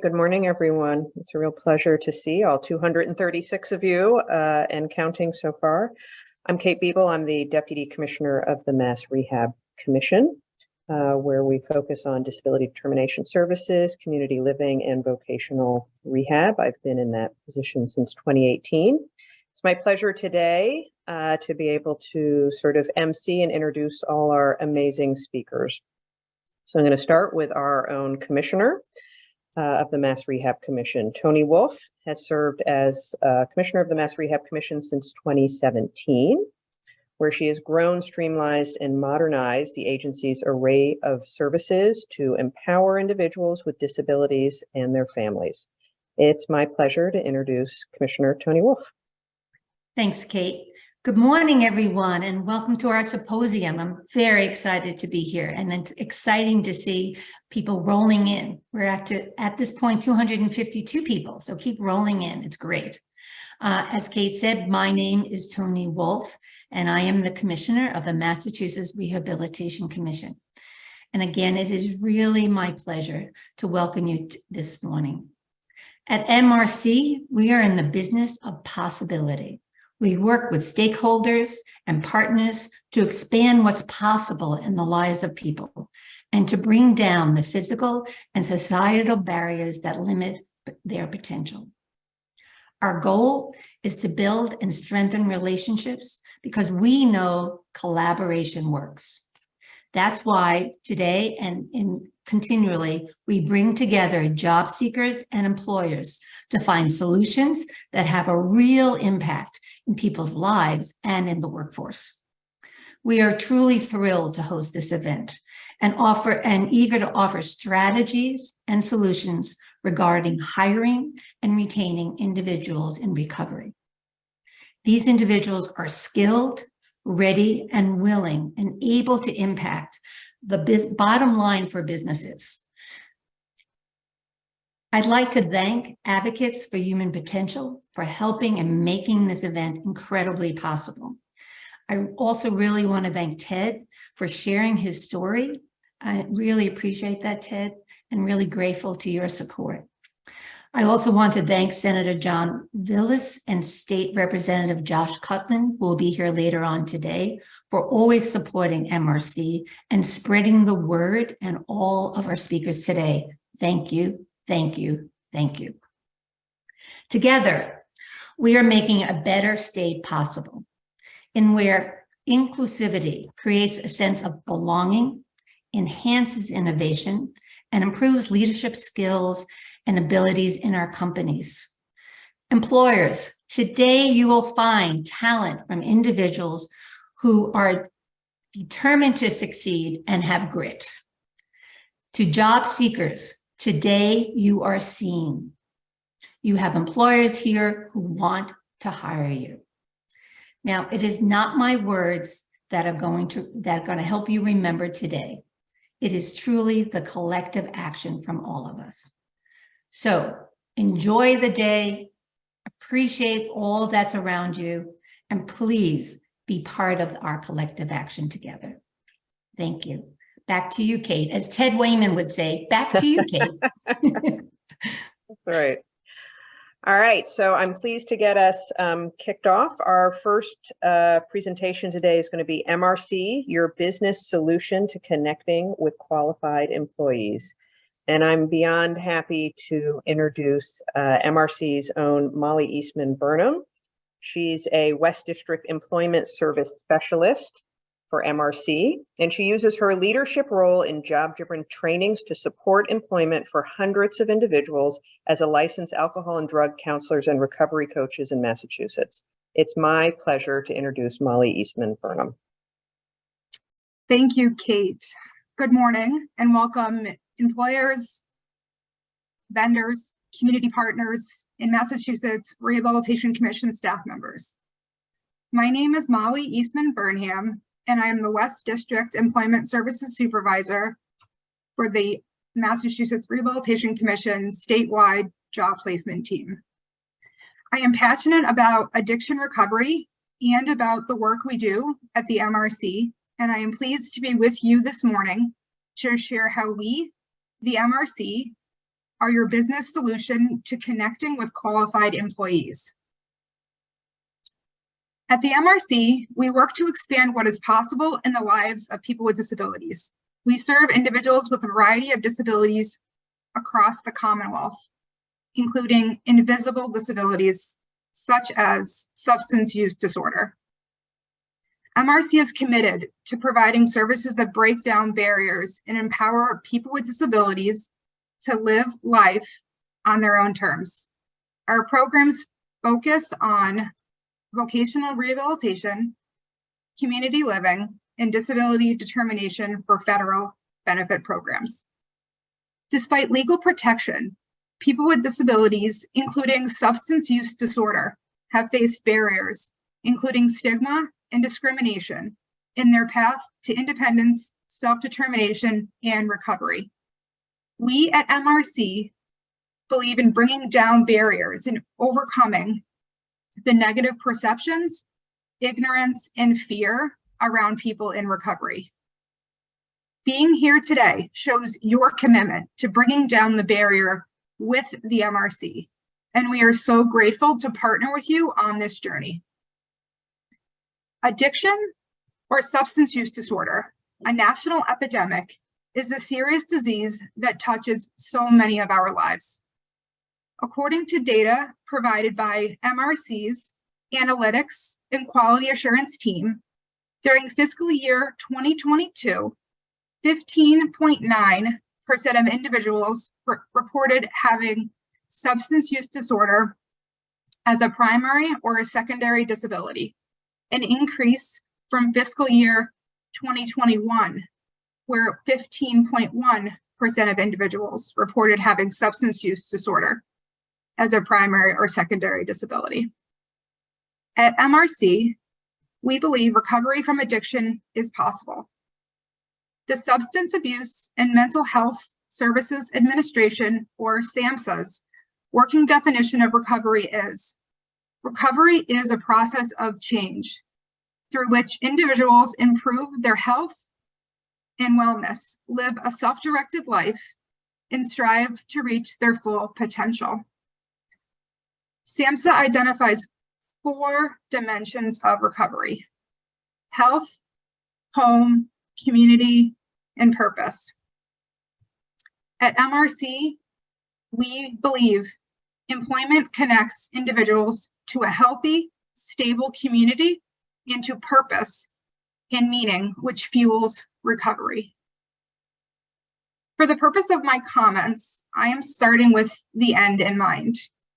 Good morning, everyone. It's a real pleasure to see all 236 of you and counting so far. I'm Kate Biebel. I'm the Deputy Commissioner of the Mass Rehab Commission, where we focus on disability determination services, community living, and vocational rehab. I've been in that position since 2018. It's my pleasure today to be able to sort of MC and introduce all our amazing speakers. So I'm going to start with our own commissioner of the Mass Rehab Commission. Toni Wolf has served as Commissioner of the Mass Rehab Commission since 2017, where she has grown, streamlined, and modernized the agency's array of services to empower individuals with disabilities and their families. It's my pleasure to introduce Commissioner Toni Wolf. Thanks, Kate. Good morning, everyone, and welcome to our symposium. I'm very excited to be here, and it's exciting to see people rolling in. We're at this point 252 people, so keep rolling in. It's great. As Kate said, my name is Toni Wolf, and I am the Commissioner of the Massachusetts Rehabilitation Commission. And again, it is really my pleasure to welcome you this morning. At MRC, we are in the business of possibility. We work with stakeholders and partners to expand what's possible in the lives of people and to bring down the physical and societal barriers that limit their potential. Our goal is to build and strengthen relationships because we know collaboration works. That's why today and continually, we bring together job seekers and employers to find solutions that have a real impact in people's lives and in the workforce. We are truly thrilled to host this event and eager to offer strategies and solutions regarding hiring and retaining individuals in recovery. These individuals are skilled, ready, and willing and able to impact the bottom line for businesses. I'd like to thank Advocates for Human Potential for helping and making this event incredibly possible. I also really want to thank Ted for sharing his story. I really appreciate that, Ted, and really grateful to your support. I also want to thank Senator John Villas and State Representative Josh Cutlin, who will be here later on today, for always supporting MRC and spreading the word, and all of our speakers today. Thank you, thank you, thank you. Together, we are making a better state possible, in where inclusivity creates a sense of belonging, enhances innovation, and improves leadership skills and abilities in our companies. Employers, today you will find talent from individuals who are determined to succeed and have grit. To job seekers, today you are seen. You have employers here who want to hire you. Now, it is not my words that are going to help you remember today. It is truly the collective action from all of us. So enjoy the day, appreciate all that's around you, and please be part of our collective action together. Thank you. Back to you, Kate. As Ted Wayman would say, back to you, Kate. That's right. All right, so I'm pleased to get us kicked off. Our first presentation today is going to be MRC, your business solution to connecting with qualified employees. And I'm beyond happy to introduce MRC's own Molly Eastman Burnham. She's a West District Employment Service Specialist for MRC, and she uses her leadership role in job-driven trainings to support employment for hundreds of individuals as a licensed alcohol and drug counselors and recovery coaches in Massachusetts. It's my pleasure to introduce Molly Eastman Burnham. Thank you, Kate. Good morning and welcome employers, vendors, community partners, in Massachusetts Rehabilitation Commission staff members. My name is Molly Eastman Burnham, and I am the West District Employment Services Supervisor for the Massachusetts Rehabilitation Commission statewide job placement team. I am passionate about addiction recovery and about the work we do at the MRC, and I am pleased to be with you this morning to share how we, the MRC, are your business solution to connecting with qualified employees. At the MRC, we work to expand what is possible in the lives of people with disabilities. We serve individuals with a variety of disabilities across the Commonwealth, including invisible disabilities such as substance use disorder. MRC is committed to providing services that break down barriers and empower people with disabilities to live life on their own terms. Our programs focus on vocational rehabilitation, community living, and disability determination for federal benefit programs. Despite legal protection, people with disabilities, including substance use disorder, have faced barriers, including stigma and discrimination, in their path to independence, self-determination, and recovery. We at MRC believe in bringing down barriers and overcoming the negative perceptions, ignorance, and fear around people in recovery. Being here today shows your commitment to bringing down the barrier with the MRC, and we are so grateful to partner with you on this journey. Addiction or substance use disorder, a national epidemic, is a serious disease that touches so many of our lives. According to data provided by MRC's Analytics and Quality Assurance team, during fiscal year 2022, 15.9% of individuals reported having substance use disorder as a primary or a secondary disability, an increase from fiscal year 2021, where 15.1% of individuals reported having substance use disorder as a primary or secondary disability. At MRC, we believe recovery from addiction is possible. The Substance Abuse and Mental Health Services Administration, or SAMHSA's, working definition of recovery is a process of change through which individuals improve their health and wellness, live a self-directed life, and strive to reach their full potential. SAMHSA identifies 4 dimensions of recovery: health, home, community, and purpose. At MRC, we believe employment connects individuals to a healthy, stable community and to purpose and meaning, which fuels recovery. For the purpose of my comments, I am starting with the end in mind: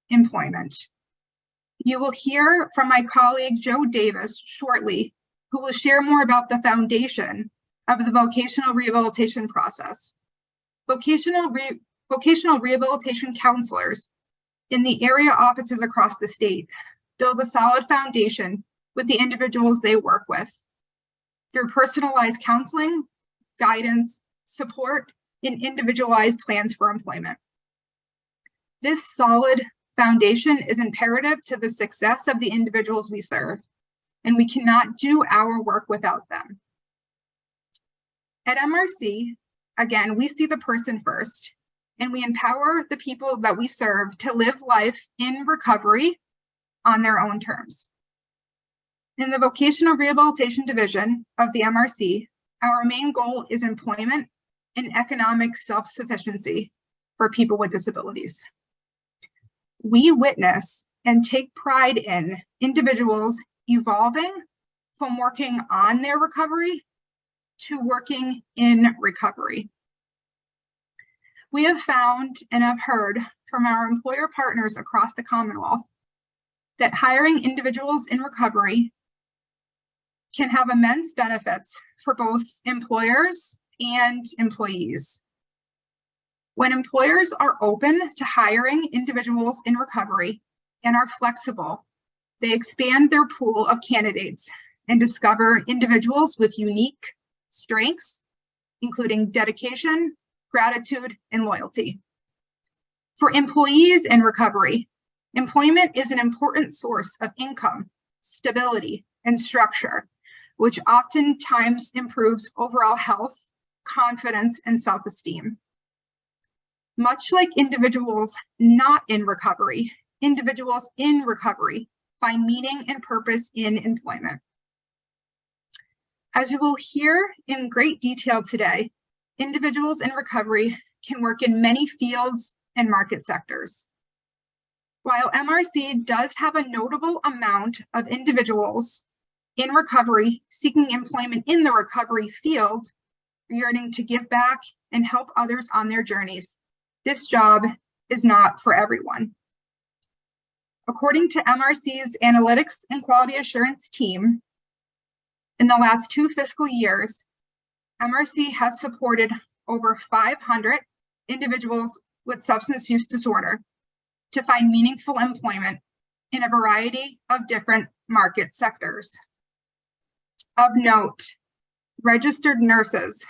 employment. You will hear from my colleague Joe Davis shortly, who will share more about the foundation of the vocational rehabilitation process. Vocational rehabilitation counselors in the area offices across the state build a solid foundation with the individuals they work with through personalized counseling, guidance, support, and individualized plans for employment. This solid foundation is imperative to the success of the individuals we serve, and we cannot do our work without them. At MRC, again, we see the person first, and we empower the people that we serve to live life in recovery on their own terms. In the Vocational Rehabilitation Division of the MRC, our main goal is employment and economic self-sufficiency for people with disabilities. We witness and take pride in individuals evolving from working on their recovery to working in recovery. We have found and have heard from our employer partners across the Commonwealth that hiring individuals in recovery can have immense benefits for both employers and employees. When employers are open to hiring individuals in recovery and are flexible, they expand their pool of candidates and discover individuals with unique strengths, including dedication, gratitude, and loyalty. For employees in recovery, employment is an important source of income, stability, and structure, which oftentimes improves overall health, confidence, and self-esteem. Much like individuals not in recovery, individuals in recovery find meaning and purpose in employment. As you will hear in great detail today, individuals in recovery can work in many fields and market sectors. While MRC does have a notable amount of individuals in recovery seeking employment in the recovery field, yearning to give back and help others on their journeys, this job is not for everyone. According to MRC's Analytics and Quality Assurance team, in the last 2 fiscal years, MRC has supported over 500 individuals with substance use disorder to find meaningful employment in a variety of different market sectors. Of note, registered nurses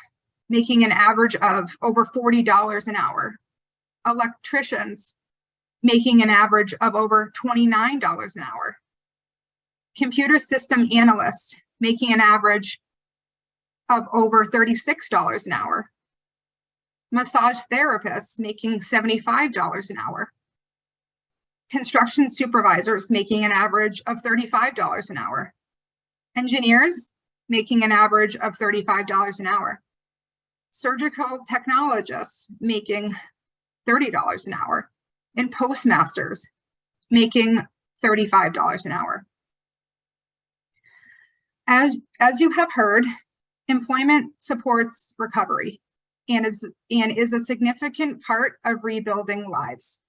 making an average of over $40 an hour, electricians making an average of over $29 an hour, computer system analysts making an average of over $36 an hour, massage therapists making $75 an hour, construction supervisors making an average of $35 an hour, engineers making an average of $35 an hour, surgical technologists making $30 an hour, and postmasters making $35 an hour. As you have heard, employment supports recovery and is a significant part of rebuilding lives.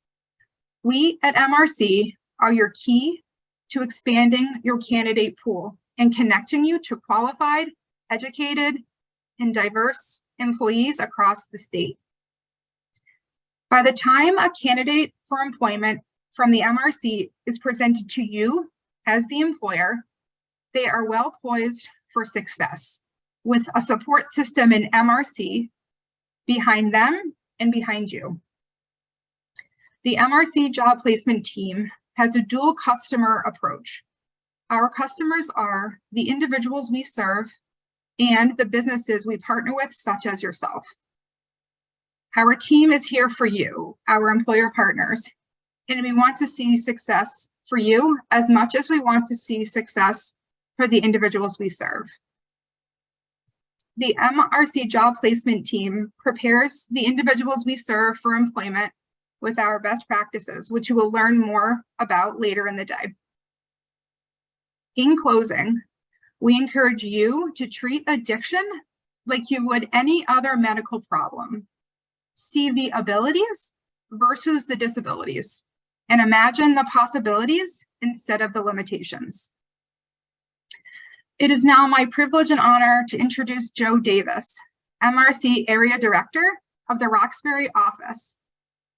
We at MRC are your key to expanding your candidate pool and connecting you to qualified, educated, and diverse employees across the state. By the time a candidate for employment from the MRC is presented to you as the employer, they are well poised for success with a support system in MRC behind them and behind you. The MRC job placement team has a dual customer approach. Our customers are the individuals we serve and the businesses we partner with, such as yourself. Our team is here for you, our employer partners, and we want to see success for you as much as we want to see success for the individuals we serve. The MRC job placement team prepares the individuals we serve for employment with our best practices, which you will learn more about later in the day. In closing, we encourage you to treat addiction like you would any other medical problem. See the abilities versus the disabilities, and imagine the possibilities instead of the limitations. It is now my privilege and honor to introduce Joe Davis, MRC Area Director of the Roxbury office,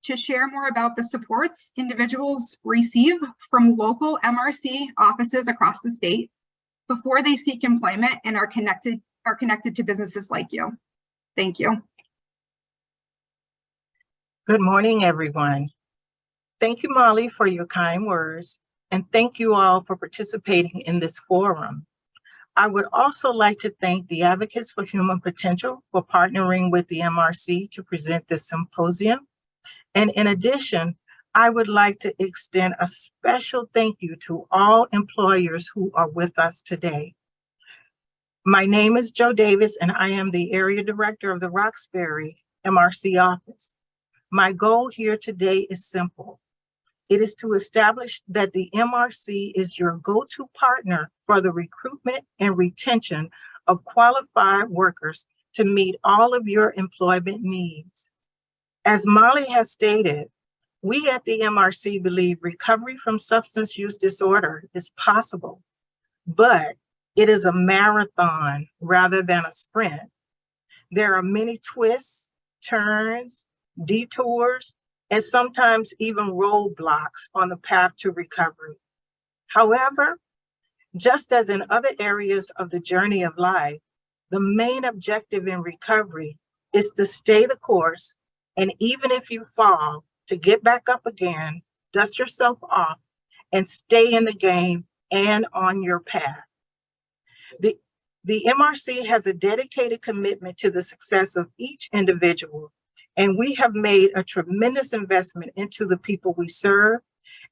to share more about the supports individuals receive from local MRC offices across the state before they seek employment and are connected to businesses like you. Thank you. Good morning, everyone. Thank you, Molly, for your kind words, and thank you all for participating in this forum. I would also like to thank the Advocates for Human Potential for partnering with the MRC to present this symposium. And in addition, I would like to extend a special thank you to all employers who are with us today. My name is Joe Davis, and I am the Area Director of the Roxbury MRC office. My goal here today is simple. It is to establish that the MRC is your go-to partner for the recruitment and retention of qualified workers to meet all of your employment needs. As Molly has stated, we at the MRC believe recovery from substance use disorder is possible, but it is a marathon rather than a sprint. There are many twists, turns, detours, and sometimes even roadblocks on the path to recovery. However, just as in other areas of the journey of life, the main objective in recovery is to stay the course, and even if you fall, to get back up again, dust yourself off, and stay in the game and on your path. The MRC has a dedicated commitment to the success of each individual, And we have made a tremendous investment into the people we serve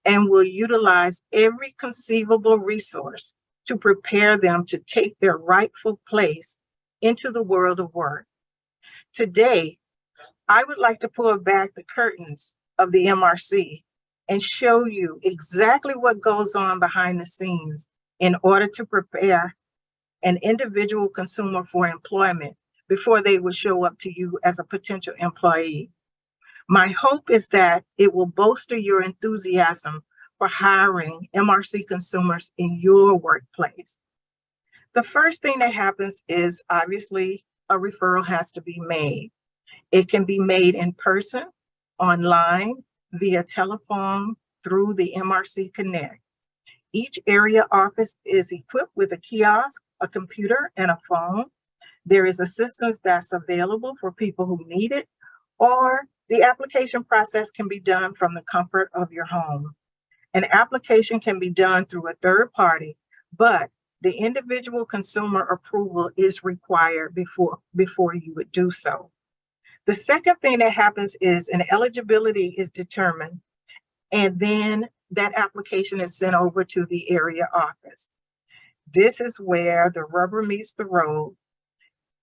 and will utilize every conceivable resource to prepare them to take their rightful place into the world of work. Today, I would like to pull back the curtains of the MRC and show you exactly what goes on behind the scenes in order to prepare an individual consumer for employment before they will show up to you as a potential employee. My hope is that it will bolster your enthusiasm for hiring MRC consumers in your workplace. The first thing that happens is obviously a referral has to be made. It can be made in person, online, via telephone, through the MRC Connect. Each area office is equipped with a kiosk, a computer, and a phone. There is assistance that's available for people who need it, or the application process can be done from the comfort of your home. An application can be done through a third party, but the individual consumer approval is required before you would do so. The second thing that happens is an eligibility is determined, and then that application is sent over to the area office. This is where the rubber meets the road.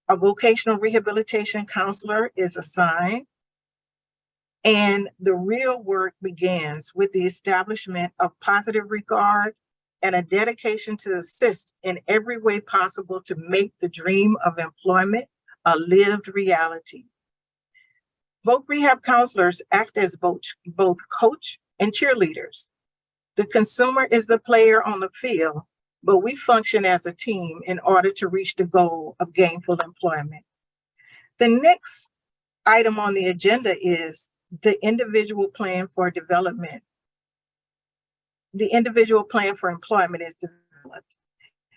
A vocational rehabilitation counselor is assigned, and the real work begins with the establishment of positive regard and a dedication to assist in every way possible to make the dream of employment a lived reality. Voc Rehab counselors act as both coach and cheerleaders. The consumer is the player on the field, but we function as a team in order to reach the goal of gainful employment. The next item on the agenda is the individual plan for development. The individual plan for employment is developed.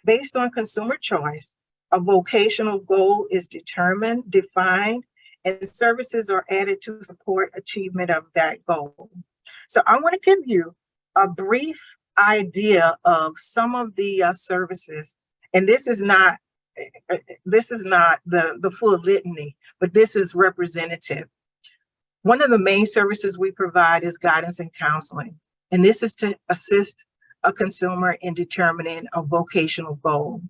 Based on consumer choice, a vocational goal is determined, defined, and services are added to support achievement of that goal. So I want to give you a brief idea of some of the services, and this is not the full litany, but this is representative. One of the main services we provide is guidance and counseling, and this is to assist a consumer in determining a vocational goal.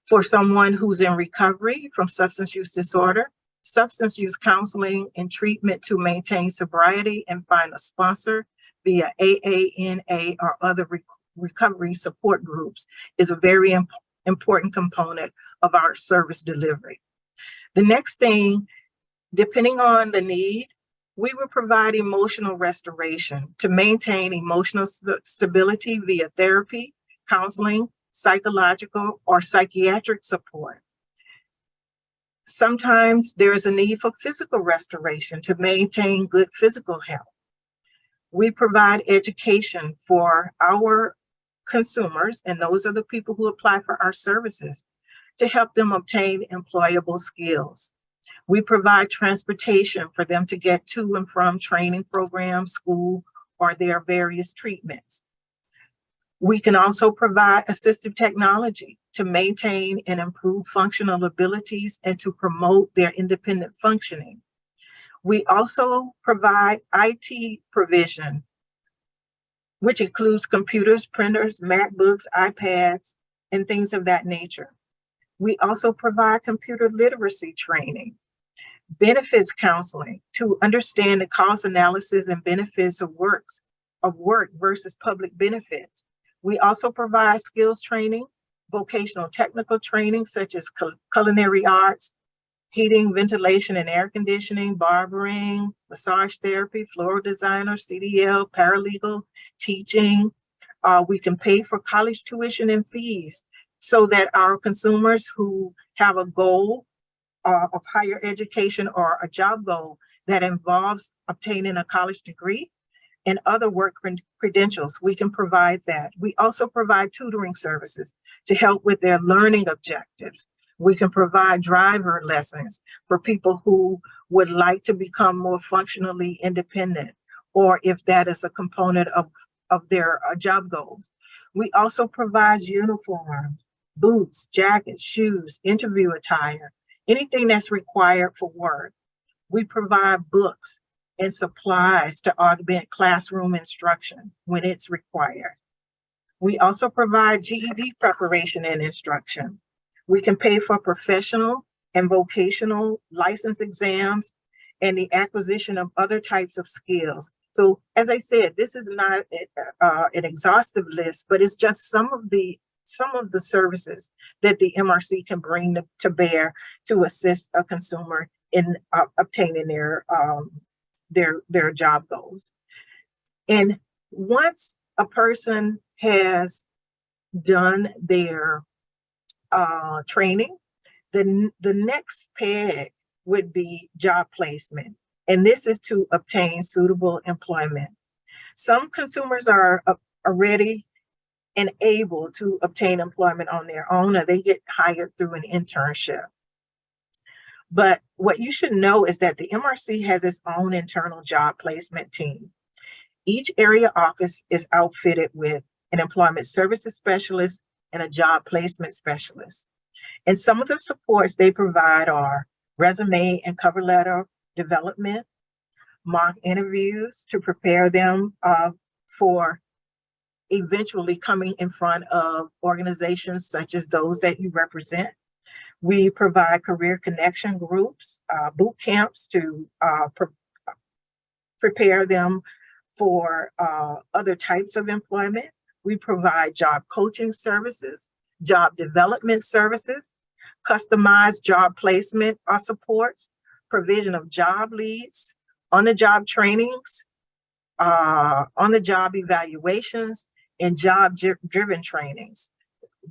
For someone who's in recovery from substance use disorder, substance use counseling and treatment to maintain sobriety and find a sponsor via AANA or other recovery support groups is a very important component of our service delivery. The next thing, depending on the need, we will provide emotional restoration to maintain emotional stability via therapy, counseling, psychological, or psychiatric support. Sometimes there is a need for physical restoration to maintain good physical health. We provide education for our consumers, and those are the people who apply for our services, to help them obtain employable skills. We provide transportation for them to get to and from training programs, school, or their various treatments. We can also provide assistive technology to maintain and improve functional abilities and to promote their independent functioning. We also provide IT provision, which includes computers, printers, MacBooks, iPads, and things of that nature. We also provide computer literacy training, benefits counseling to understand the cost analysis and benefits of work versus public benefits. We also provide skills training, vocational technical training such as culinary arts, heating, ventilation, and air conditioning, barbering, massage therapy, floral designer, CDL, paralegal, teaching. We can pay for college tuition and fees so that our consumers who have a goal of higher education or a job goal that involves obtaining a college degree and other work credentials, we can provide that. We also provide tutoring services to help with their learning objectives. We can provide driver lessons for people who would like to become more functionally independent, or if that is a component of their job goals. We also provide uniforms, boots, jackets, shoes, interview attire, anything that's required for work. We provide books and supplies to augment classroom instruction when it's required. We also provide GED preparation and instruction. We can pay for professional and vocational license exams and the acquisition of other types of skills. So as I said, this is not an exhaustive list, but it's just some of the services that the MRC can bring to bear to assist a consumer in obtaining their job goals. And once a person has done their training, the next peg would be job placement. And this is to obtain suitable employment. Some consumers are ready and able to obtain employment on their own, or they get hired through an internship. But what you should know is that the MRC has its own internal job placement team. Each area office is outfitted with an employment services specialist and a job placement specialist. And some of the supports they provide are resume and cover letter development, mock interviews to prepare them for eventually coming in front of organizations such as those that you represent. We provide career connection groups, boot camps to prepare them for other types of employment. We provide job coaching services, job development services, customized job placement supports, provision of job leads, on-the-job trainings, on-the-job evaluations, and job-driven trainings.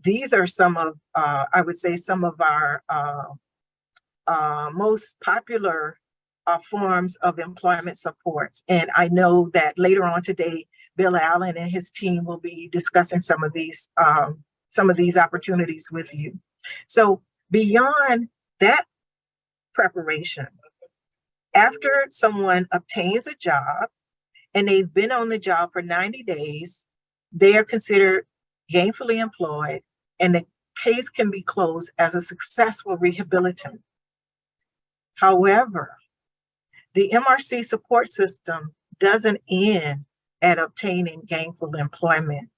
These are some of, I would say, some of our most popular forms of employment supports. And I know that later on today, Bill Allen and his team will be discussing some of these opportunities with you. So beyond that preparation, after someone obtains a job and they've been on the job for 90 days, they are considered gainfully employed, and the case can be closed as a successful rehabilitant. However, the MRC support system doesn't end at obtaining gainful employment.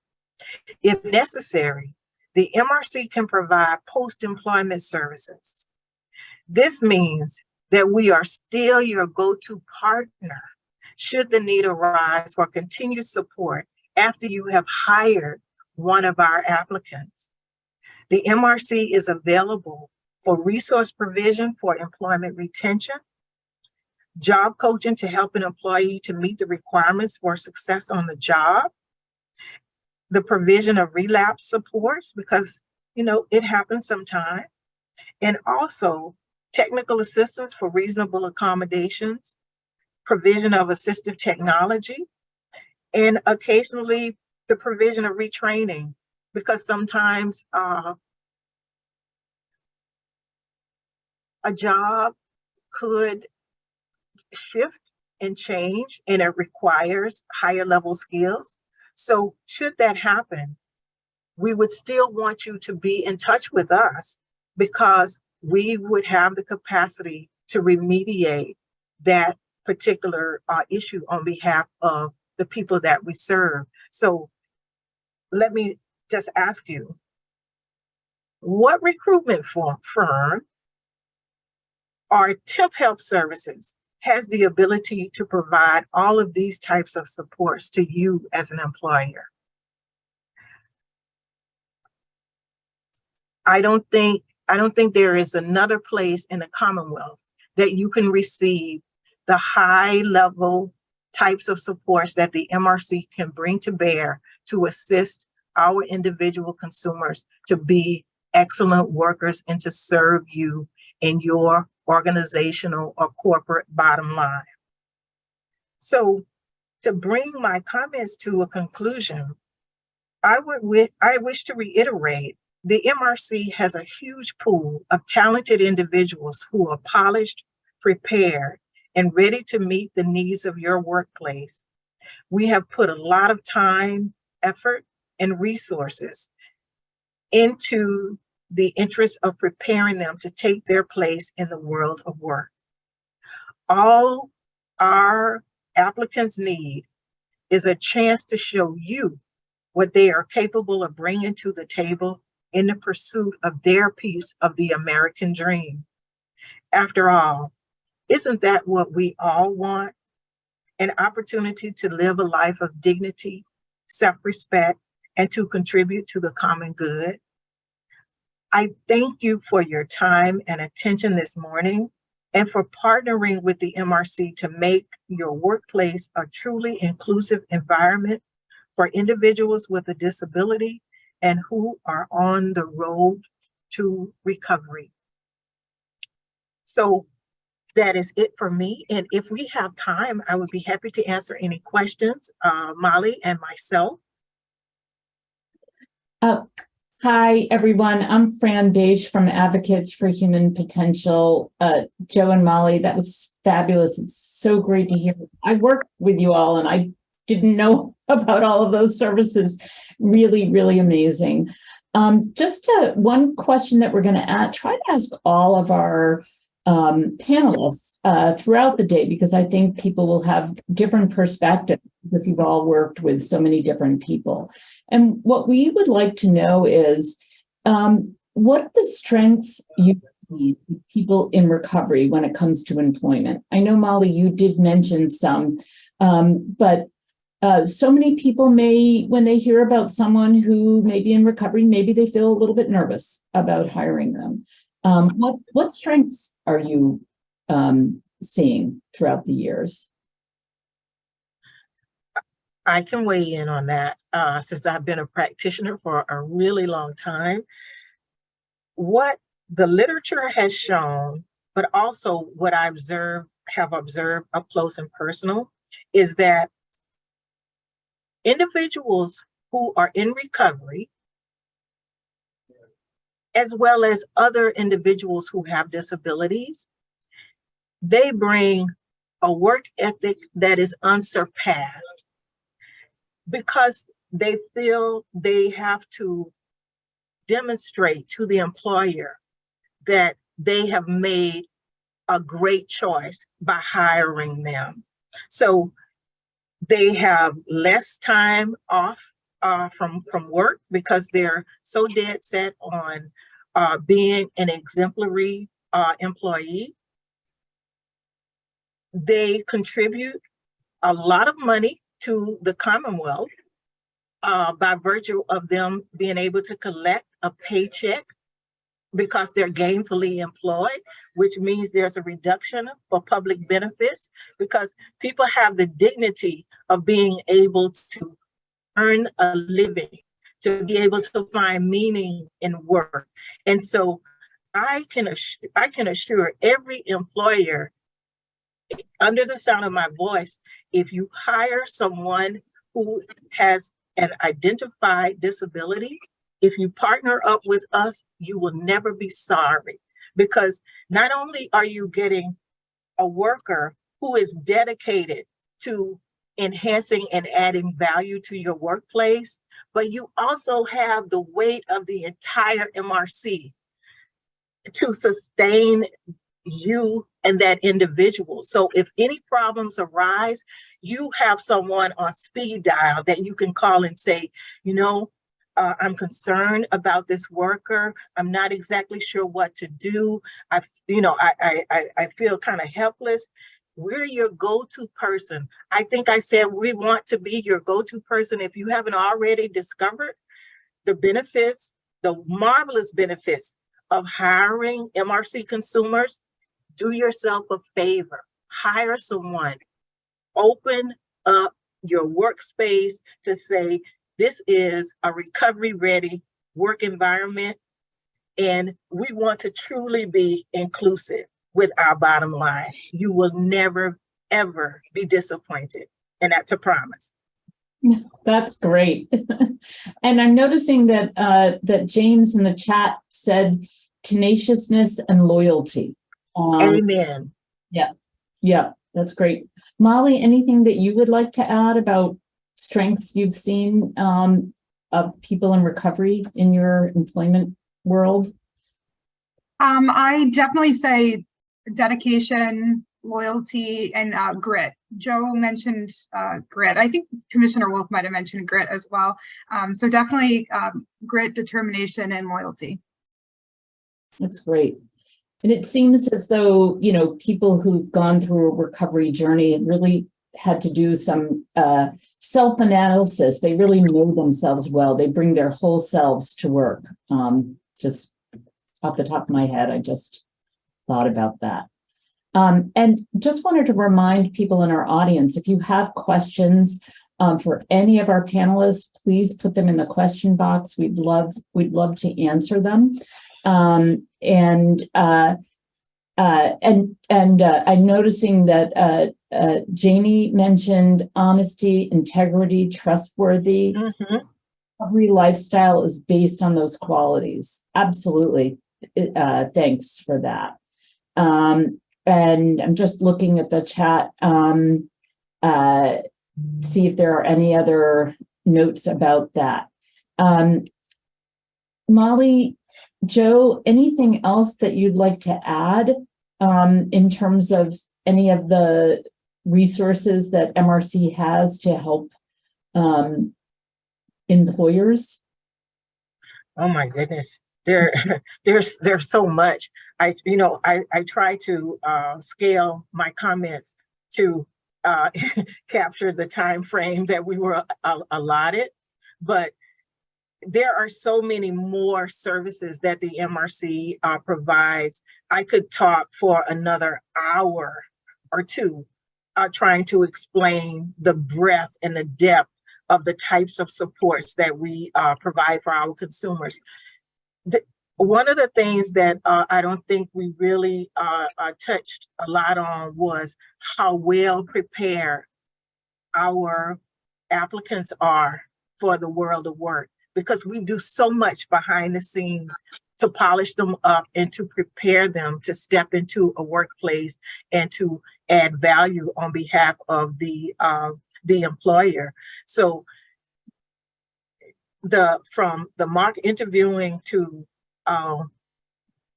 If necessary, the MRC can provide post-employment services. This means that we are still your go-to partner should the need arise for continued support after you have hired one of our applicants. The MRC is available for resource provision for employment retention, job coaching to help an employee to meet the requirements for success on the job, the provision of relapse supports, because it happens sometime, and also technical assistance for reasonable accommodations, provision of assistive technology, and occasionally the provision of retraining, because sometimes a job could shift and change and it requires higher level skills. So should that happen, we would still want you to be in touch with us, because we would have the capacity to remediate that particular issue on behalf of the people that we serve. So let me just ask you, what recruitment firm or temp help services has the ability to provide all of these types of supports to you as an employer? I don't think there is another place in the Commonwealth that you can receive the high level types of supports that the MRC can bring to bear to assist our individual consumers to be excellent workers and to serve you in your organizational or corporate bottom line. So to bring my comments to a conclusion, I wish to reiterate the MRC has a huge pool of talented individuals who are polished, prepared, and ready to meet the needs of your workplace. We have put a lot of time, effort, and resources into the interest of preparing them to take their place in the world of work. All our applicants need is a chance to show you what they are capable of bringing to the table in the pursuit of their piece of the American dream. After all, isn't that what we all want? An opportunity to live a life of dignity, self-respect, and to contribute to the common good. I thank you for your time and attention this morning and for partnering with the MRC to make your workplace a truly inclusive environment for individuals with a disability and who are on the road to recovery. So that is it for me. And if we have time, I would be happy to answer any questions, Molly and myself. Hi, everyone. I'm Fran Beige from Advocates for Human Potential. Joe and Molly, that was fabulous. It's so great to hear. I worked with you all and I didn't know about all of those services. Really, really amazing. Just one question that we're going to try to ask all of our panelists throughout the day, because I think people will have different perspectives because you've all worked with so many different people. And what we would like to know is what are the strengths you need with people in recovery when it comes to employment? I know, Molly, you did mention some, but so many people may, when they hear about someone who may be in recovery, maybe they feel a little bit nervous about hiring them. What strengths are you seeing throughout the years? I can weigh in on that since I've been a practitioner for a really long time. What the literature has shown, but also what I have observed up close and personal, is that individuals who are in recovery, as well as other individuals who have disabilities, they bring a work ethic that is unsurpassed because they feel they have to demonstrate to the employer that they have made a great choice by hiring them. So they have less time off from work because they're so dead set on being an exemplary employee. They contribute a lot of money to the Commonwealth by virtue of them being able to collect a paycheck because they're gainfully employed, which means there's a reduction for public benefits because people have the dignity of being able to earn a living, to be able to find meaning in work. And so I can assure every employer under the sound of my voice, if you hire someone who has an identified disability, if you partner up with us, you will never be sorry, because not only are you getting a worker who is dedicated to enhancing and adding value to your workplace, but you also have the weight of the entire MRC to sustain you and that individual. So if any problems arise, you have someone on speed dial that you can call and say, you know, I'm concerned about this worker. I'm not exactly sure what to do. I feel kind of helpless. We're your go-to person. I think I said we want to be your go-to person. If you haven't already discovered the benefits, the marvelous benefits of hiring MRC consumers, do yourself a favor, hire someone, open up your workspace to say, this is a recovery-ready work environment, and we want to truly be inclusive with our bottom line. You will never, ever be disappointed, and that's a promise. That's great. And I'm noticing that that James in the chat said tenaciousness and loyalty. Amen. Yeah, that's great. Molly, anything that you would like to add about strengths you've seen of people in recovery in your employment world? I definitely say dedication, loyalty, and grit. Joe mentioned grit. I think Commissioner Wolf might have mentioned grit as well. So definitely grit, determination, and loyalty. That's great. And it seems as though, you know, people who've gone through a recovery journey have really had to do some self-analysis. They really know themselves well. They bring their whole selves to work. Just off the top of my head, I just thought about that. And just wanted to remind people in our audience, if you have questions for any of our panelists, please put them in the question box. We'd love to answer them. I'm noticing that Janie mentioned honesty, integrity, trustworthy. Every lifestyle is based on those qualities. Absolutely. Thanks for that. And I'm just looking at the chat, see if there are any other notes about that. Molly, Joe, anything else that you'd like to add in terms of any of the resources that MRC has to help employers? Oh my goodness, there's so much. I try to scale my comments to capture the time frame that we were allotted, but there are so many more services that the MRC provides. I could talk for another hour or two trying to explain the breadth and the depth of the types of supports that we provide for our consumers. One of the things that I don't think we really touched a lot on was how well prepared our applicants are for the world of work, because we do so much behind the scenes to polish them up and to prepare them to step into a workplace and to add value on behalf of the employer. So from the mock interviewing to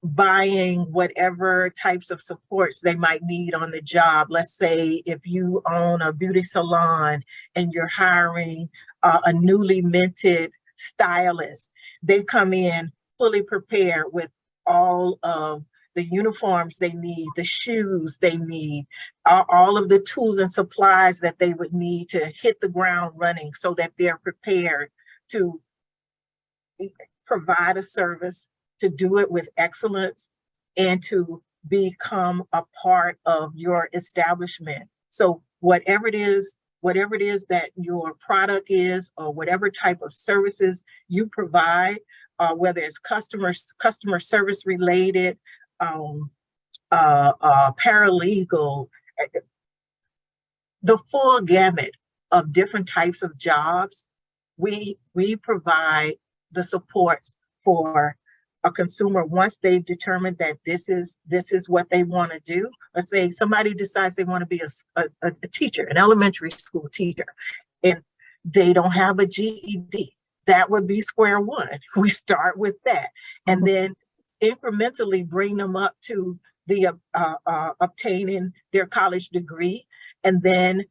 buying whatever types of supports they might need on the job. Let's say if you own a beauty salon and you're hiring a newly minted stylist, they come in fully prepared with all of the uniforms they need, the shoes they need, all of the tools and supplies that they would need to hit the ground running so that they're prepared to provide a service, to do it with excellence, and to become a part of your establishment. So whatever it is that your product is, or whatever type of services you provide, whether it's customer service related, paralegal, the full gamut of different types of jobs, we provide the supports for a consumer once they've determined that this is what they want to do. Let's say somebody decides they want to be a teacher, an elementary school teacher, and they don't have a GED. That would be square one. We start with that, and then incrementally bring them up to the obtaining their college degree, and then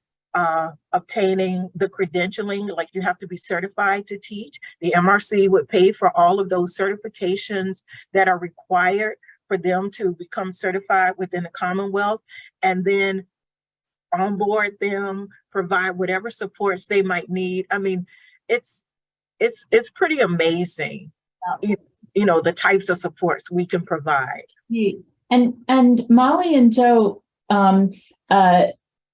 obtaining the credentialing, like you have to be certified to teach. The MRC would pay for all of those certifications that are required for them to become certified within the Commonwealth, and then onboard them, provide whatever supports they might need. I mean, it's pretty amazing, you know, the types of supports we can provide. And Molly and Joe,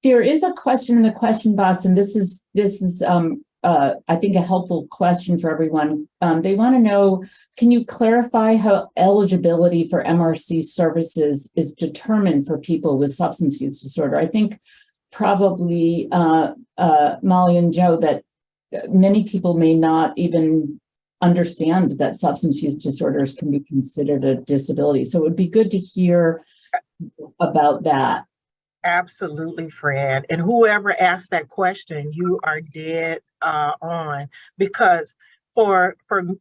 there is a question in the question box, and this is I think a helpful question for everyone. They want to know, can you clarify how eligibility for MRC services is determined for people with substance use disorder? I think probably Molly and Joe, that many people may not even understand that substance use disorders can be considered a disability. So it would be good to hear about that. Absolutely, Fran. And whoever asked that question, you are dead on, because for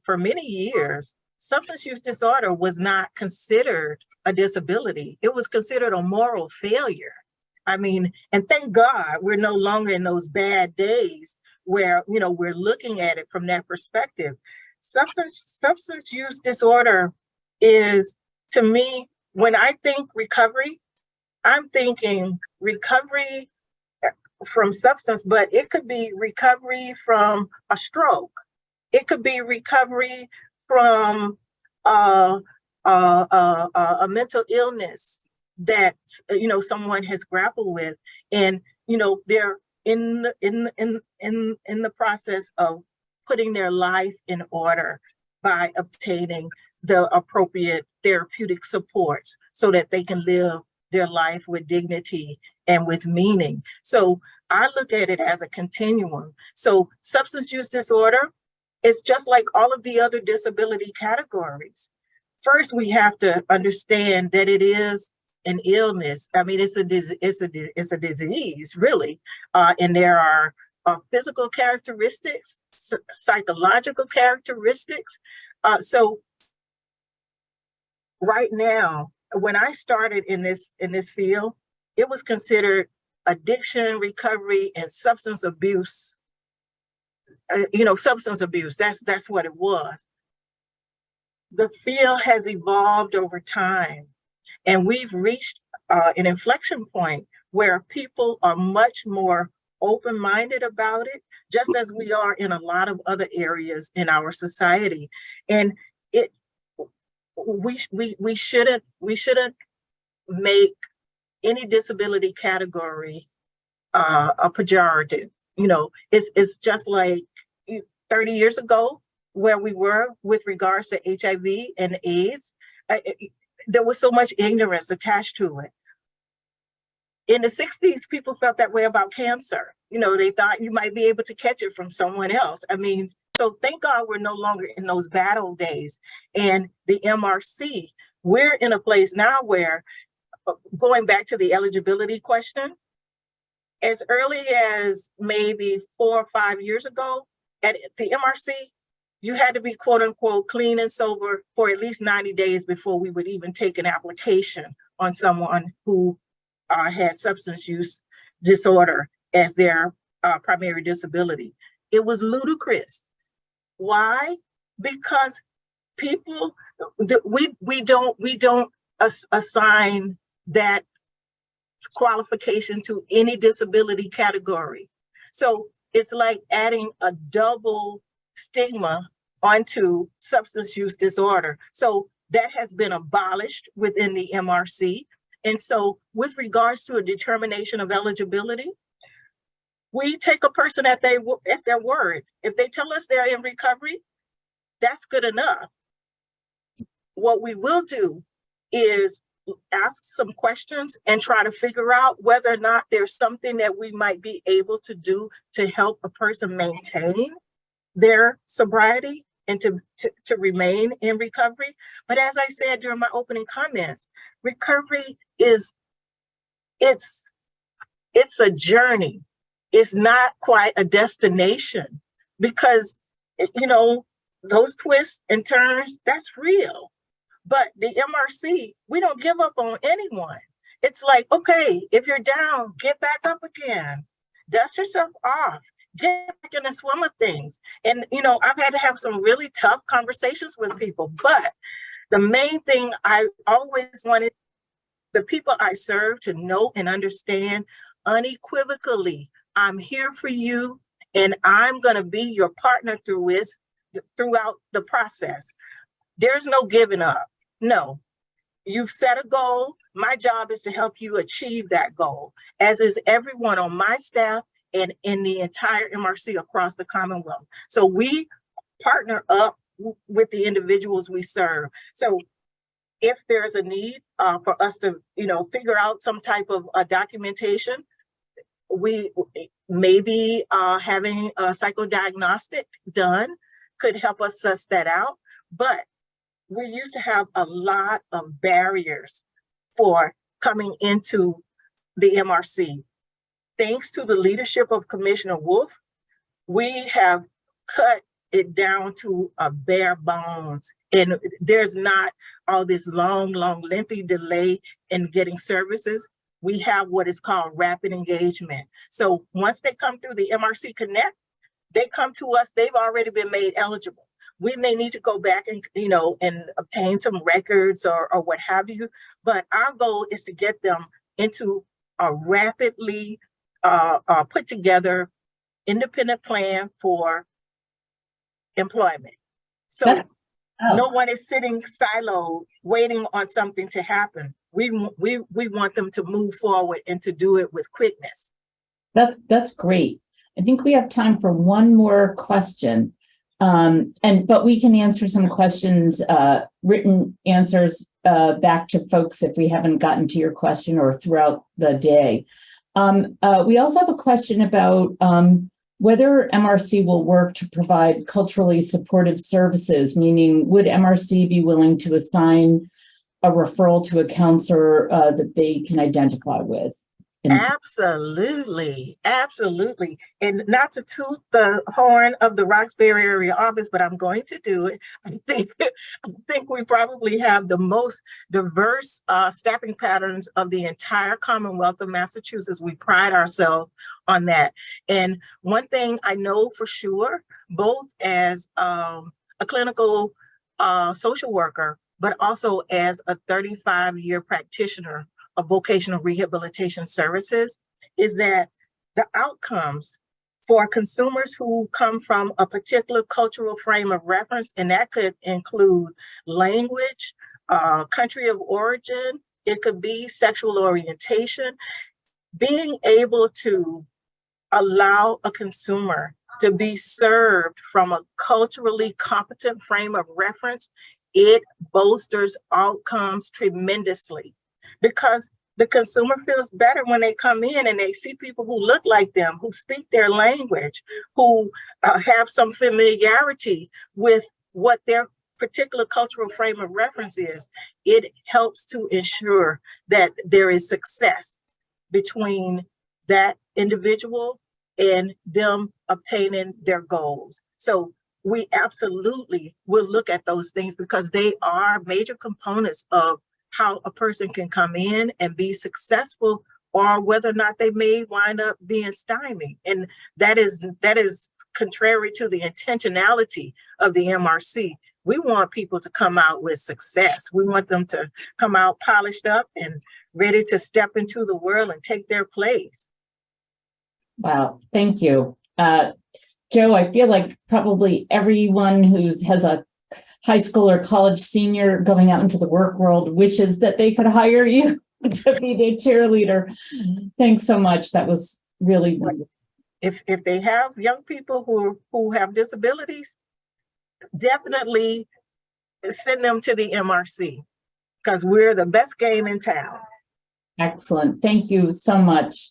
many years, substance use disorder was not considered a disability. It was considered a moral failure. I mean, and thank God we're no longer in those bad days where, we're looking at it from that perspective. Substance use disorder is, to me, when I think recovery, I'm thinking recovery from substance, but it could be recovery from a stroke. It could be recovery from a mental illness that someone has grappled with, and they're in the process of putting their life in order by obtaining the appropriate therapeutic supports so that they can live their life with dignity and with meaning. So I look at it as a continuum. So substance use disorder is just like all of the other disability categories. First, we have to understand that it is an illness. I mean, it's a disease, really, and there are physical characteristics, psychological characteristics. So right now, when I started in this field, it was considered addiction, recovery, and substance abuse. Substance abuse. That's what it was. The field has evolved over time, and we've reached an inflection point where people are much more open-minded about it, just as we are in a lot of other areas in our society. And we shouldn't make any disability category a pejorative. It's just like 30 years ago where we were with regards to HIV and AIDS. There was so much ignorance attached to it. In the 60s, people felt that way about cancer. They thought you might be able to catch it from someone else. I mean, so thank God we're no longer in those battle days. And the MRC, we're in a place now where, going back to the eligibility question, as early as maybe 4 or 5 years ago, at the MRC, you had to be quote unquote clean and sober for at least 90 days before we would even take an application on someone who had substance use disorder as their primary disability. It was ludicrous. Why? Because people, we don't assign that qualification to any disability category. So it's like adding a double stigma onto substance use disorder. So that has been abolished within the MRC. And so with regards to a determination of eligibility, we take a person at their word. If they tell us they're in recovery, that's good enough. What we will do is ask some questions and try to figure out whether or not there's something that we might be able to do to help a person maintain their sobriety and to remain in recovery. But as I said during my opening comments, recovery it's a journey. It's not quite a destination, because those twists and turns, that's real. But the MRC, we don't give up on anyone. It's like, okay, if you're down, get back up again, dust yourself off, get back in the swim of things. And, I've had to have some really tough conversations with people, but the main thing I always wanted the people I serve to know and understand unequivocally, I'm here for you and I'm going to be your partner throughout the process. There's no giving up. No, you've set a goal. My job is to help you achieve that goal, as is everyone on my staff and in the entire MRC across the Commonwealth. So we partner up with the individuals we serve. So if there's a need for us to, figure out some type of documentation, we maybe having a psychodiagnostic done could help us suss that out. But we used to have a lot of barriers for coming into the MRC. Thanks to the leadership of Commissioner Wolf, we have cut it down to a bare bones. And there's not all this long, lengthy delay in getting services. we have what is called rapid engagement. So once they come through the MRC Connect, they come to us, they've already been made eligible. We may need to go back and, and obtain some records or what have you, but our goal is to get them into a rapidly put together independent plan for employment. So no one is sitting siloed waiting on something to happen. We want them to move forward and to do it with quickness. That's great. I think we have time for one more question. But we can answer some questions, written answers back to folks if we haven't gotten to your question or throughout the day. We also have a question about whether MRC will work to provide culturally supportive services, meaning would MRC be willing to assign a referral to a counselor that they can identify with? Absolutely, absolutely. And not to toot the horn of the Roxbury area office, but I'm going to do it. I think we probably have the most diverse staffing patterns of the entire Commonwealth of Massachusetts. We pride ourselves on that. And one thing I know for sure, both as a clinical social worker, but also as a 35-year practitioner of vocational rehabilitation services, is that the outcomes for consumers who come from a particular cultural frame of reference, and that could include language, country of origin, it could be sexual orientation, being able to allow a consumer to be served from a culturally competent frame of reference, it bolsters outcomes tremendously. Because the consumer feels better when they come in and they see people who look like them, who speak their language, who have some familiarity with what their particular cultural frame of reference is. It helps to ensure that there is success between that individual and them obtaining their goals. So we absolutely will look at those things because they are major components of how a person can come in and be successful, or whether or not they may wind up being stymied. And that is contrary to the intentionality of the MRC. We want people to come out with success. We want them to come out polished up and ready to step into the world and take their place. Wow, thank you. Joe, I feel like probably everyone who has a high school or college senior going out into the work world wishes that they could hire you to be their cheerleader. Thanks so much. That was really wonderful. If they have young people who have disabilities, definitely send them to the MRC because we're the best game in town. Excellent. Thank you so much.